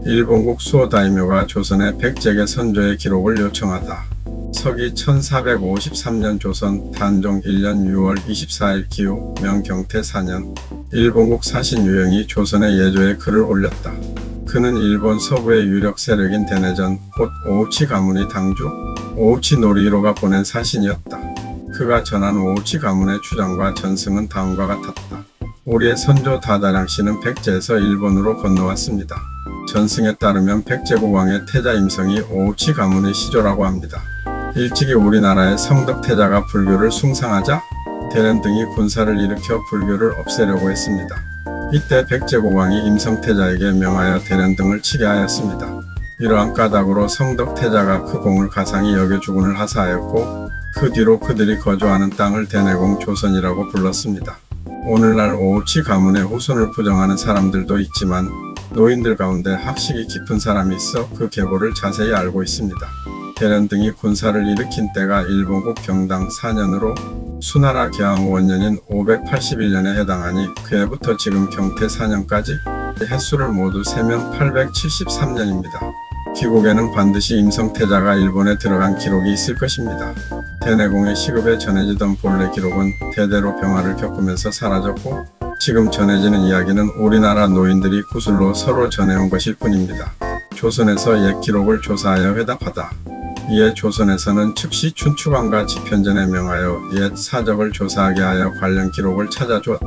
일본국 수호 다이묘가 조선의 백제계 선조의 기록을 요청하다. 서기 1453년 조선 단종 1년 6월 24일 기우 명경태 4년 일본국 사신 유영이 조선의 예조에 글을 올렸다. 그는 일본 서부의 유력 세력인 대내전 곧 오우치 가문의 당주 오우치 노리히로가 보낸 사신이었다. 그가 전한 오우치 가문의 주장과 전승은 다음과 같았다. 우리의 선조 다다량 씨는 백제에서 일본으로 건너왔습니다. 전승에 따르면 백제국 왕의 태자 임성이 오우치 가문의 시조라고 합니다. 일찍이 우리나라의 성덕태자가 불교를 숭상하자 대련 등이 군사를 일으켜 불교를 없애려고 했습니다. 이때 백제국 왕이 임성태자에게 명하여 대련 등을 치게 하였습니다. 이러한 까닭으로 성덕태자가 그 공을 가상히 여겨 주군을 하사하였고 그 뒤로 그들이 거주하는 땅을 대내공 조선이라고 불렀습니다. 오늘날 오우치 가문의 후손을 부정하는 사람들도 있지만 노인들 가운데 학식이 깊은 사람이 있어 그 계보를 자세히 알고 있습니다. 대련 등이 군사를 일으킨 때가 일본국 경당 4년으로 수나라 개항 원년인 581년에 해당하니 그해부터 지금 경태 4년까지 횟수를 모두 세면 873년입니다. 기록에는 반드시 임성태자가 일본에 들어간 기록이 있을 것입니다. 대내공의 시급에 전해지던 본래 기록은 대대로 병화를 겪으면서 사라졌고 지금 전해지는 이야기는 우리나라 노인들이 구술로 서로 전해온 것일 뿐입니다. 조선에서 옛 기록을 조사하여 회답하다. 이에 조선에서는 즉시 춘추관과 지편전에 명하여 옛 사적을 조사하게 하여 관련 기록을 찾아주었다.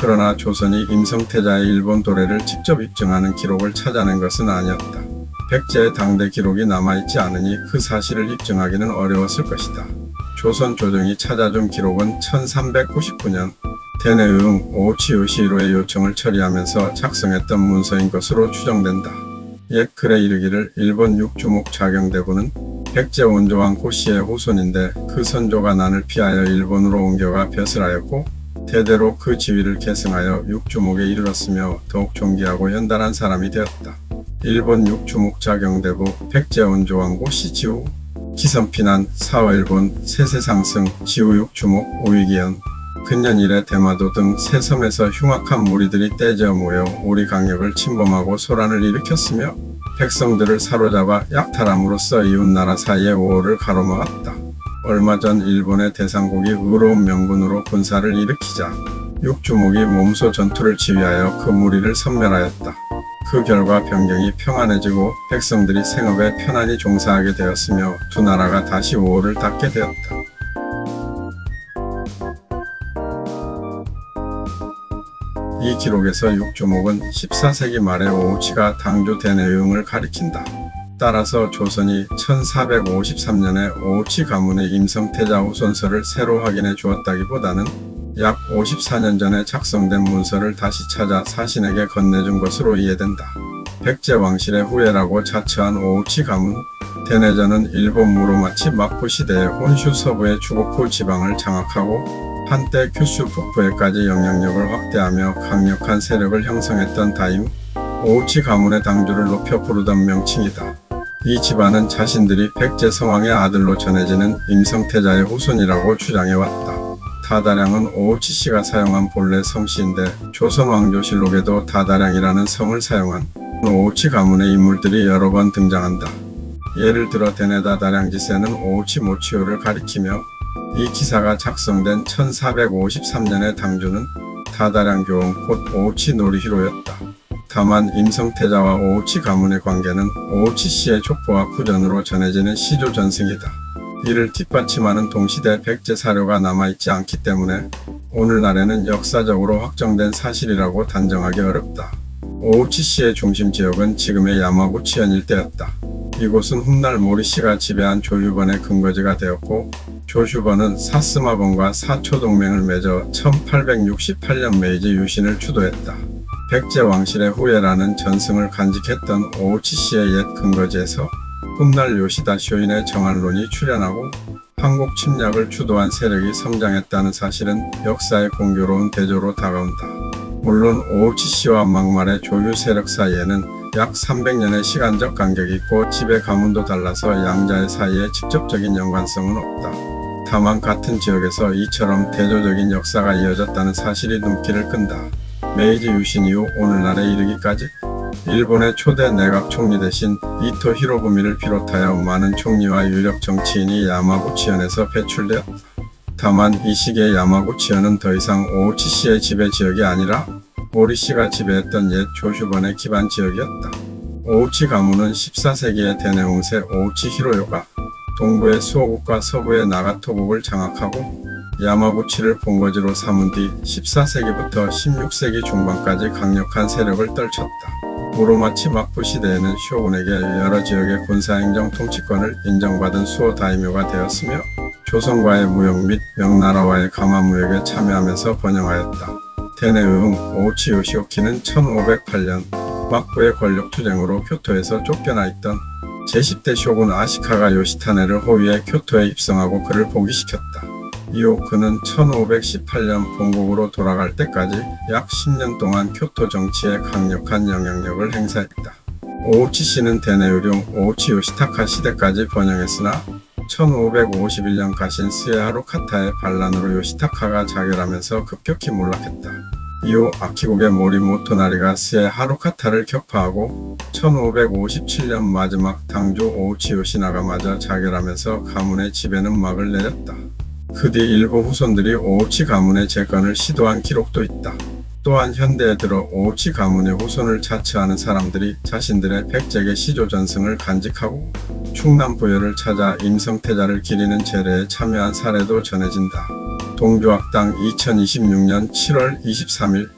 그러나 조선이 임성태자의 일본 도래를 직접 입증하는 기록을 찾아낸 것은 아니었다. 백제의 당대 기록이 남아있지 않으니 그 사실을 입증하기는 어려웠을 것이다. 조선 조정이 찾아준 기록은 1399년 대내응 오우치 요시히로의 요청을 처리하면서 작성했던 문서인 것으로 추정된다. 옛 글에 이르기를 일본 육주목 자경대부는 백제 원조왕 고씨의 후손인데 그 선조가 난을 피하여 일본으로 옮겨가 벼슬 하였고 대대로 그 지위를 계승하여 육주목에 이르렀으며 더욱 존귀하고 현달한 사람이 되었다. 일본 육주목 자경대부 백제 원조왕 고씨 지후 기선피난 사월본 세세상승 지후 육주목 오위기현 근년 이래 대마도 등 세 섬에서 흉악한 무리들이 떼져 모여 우리 강역을 침범하고 소란을 일으켰으며 백성들을 사로잡아 약탈함으로써 이웃나라 사이의 우호를 가로막았다. 얼마 전 일본의 대상국이 의로운 명분으로 군사를 일으키자 육주목이 몸소 전투를 지휘하여 그 무리를 섬멸하였다. 그 결과 변경이 평안해지고 백성들이 생업에 편안히 종사하게 되었으며 두 나라가 다시 우호를 닫게 되었다. 이 기록에서 육주목은 14세기 말의 오우치가 당주 대내응을 가리킨다. 따라서 조선이 1453년에 오우치 가문의 임성태자 후손서를 새로 확인해 주었다기보다는 약 54년 전에 작성된 문서를 다시 찾아 사신에게 건네준 것으로 이해된다. 백제 왕실의 후예라고 자처한 오우치 가문 대내전은 일본 무로마치 막부 시대의 혼슈 서부의 주고쿠 지방을 장악하고 한때 규슈 북부에까지 영향력을 확대하며 강력한 세력을 형성했던 다임 오우치 가문의 당주를 높여 부르던 명칭이다. 이 집안은 자신들이 백제 성왕의 아들로 전해지는 임성태자의 후손이라고 주장해왔다. 다다량은 오우치 씨가 사용한 본래 성씨인데 조선 왕조실록에도 다다량이라는 성을 사용한 오우치 가문의 인물들이 여러 번 등장한다. 예를 들어 대내다다량지세는 오우치 모치요를 가리키며 이 기사가 작성된 1453년의 당주는 다다량 교원 곧 오우치 노리히로였다. 다만 임성태자와 오우치 가문의 관계는 오우치 씨의 족보와 구전으로 전해지는 시조 전승이다. 이를 뒷받침하는 동시대 백제 사료가 남아있지 않기 때문에 오늘날에는 역사적으로 확정된 사실이라고 단정하기 어렵다. 오우치 씨의 중심 지역은 지금의 야마구치현 일대였다. 이곳은 훗날 모리씨가 지배한 조슈번의 근거지가 되었고 조슈번은 사스마번과 사초 동맹을 맺어 1868년 메이지 유신을 주도했다. 백제 왕실의 후예라는 전승을 간직했던 오우치 씨의 옛 근거지에서 훗날 요시다 쇼인의 정한론이 출현하고 한국 침략을 주도한 세력이 성장했다는 사실은 역사의 공교로운 대조로 다가온다. 물론 오우치 씨와 막말의 조유 세력 사이에는 약 300년의 시간적 간격이 있고 지배 가문도 달라서 양자의 사이에 직접적인 연관성은 없다. 다만 같은 지역에서 이처럼 대조적인 역사가 이어졌다는 사실이 눈길을 끈다. 메이지 유신 이후 오늘날에 이르기까지 일본의 초대 내각 총리 대신 이토 히로부미를 비롯하여 많은 총리와 유력 정치인이 야마구치현에서 배출되었다. 다만 이 시기의 야마구치현은 더 이상 오우치 씨의 지배 지역이 아니라 모리 씨가 지배했던 옛 조슈번의 기반 지역이었다. 오우치 가문은 14세기의 대내홍세 오우치 히로요가 동부의 수호국과 서부의 나가토국을 장악하고 야마구치를 본거지로 삼은 뒤 14세기부터 16세기 중반까지 강력한 세력을 떨쳤다. 무로마치 막부 시대에는 쇼군에게 여러 지역의 군사행정 통치권을 인정받은 수호 다이묘가 되었으며 조선과의 무역 및 명나라와의 가마무역에 참여하면서 번영하였다. 대내의흥 오우치 요시오키는 1508년 막부의 권력투쟁으로 교토에서 쫓겨나 있던 제10대 쇼군 아시카가 요시타네를 호위해 교토에 입성하고 그를 복위시켰다. 이후 그는 1518년 본국으로 돌아갈 때까지 약 10년 동안 교토 정치에 강력한 영향력을 행사했다. 오우치 씨는 대내유령 오우치 요시타카 시대까지 번영했으나 1551년 가신 스에 하루카타의 반란으로 요시타카가 자결하면서 급격히 몰락했다. 이후 아키국의 모리 모토나리가 스에 하루카타를 격파하고 1557년 마지막 당주 오우치 요시나가마저 자결하면서 가문의 지배는 막을 내렸다. 그 뒤 일부 후손들이 오우치 가문의 재건을 시도한 기록도 있다. 또한 현대에 들어 오우치 가문의 후손을 자처하는 사람들이 자신들의 백제계 시조전승을 간직하고 충남 부여를 찾아 임성태자를 기리는 제례에 참여한 사례도 전해진다. 동주학당 2026년 7월 23일